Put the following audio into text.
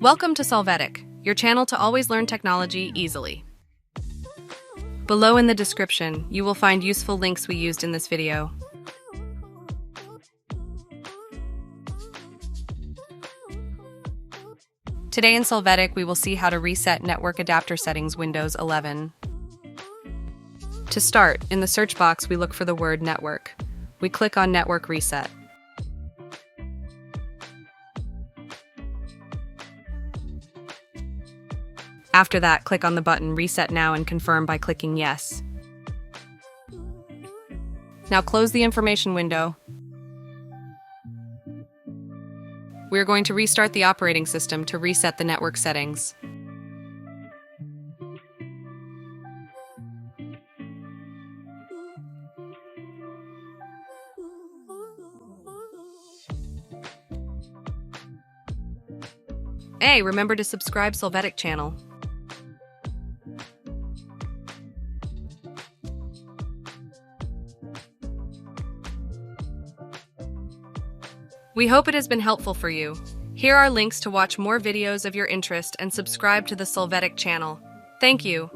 Welcome to Solvetic, your channel to always learn technology easily. Below in the description, you will find useful links we used in this video. Today in Solvetic, we will see how to reset network adapter settings Windows 11. To start, in the search box, we look for the word network. We click on Network Reset. After that, click on the button Reset Now and confirm by clicking Yes. Now close the information window. We are going to restart the operating system to reset the network settings. Hey, remember to subscribe Solvetic channel. We hope it has been helpful for you. Here are links to watch more videos of your interest and subscribe to the Solvetic channel. Thank you.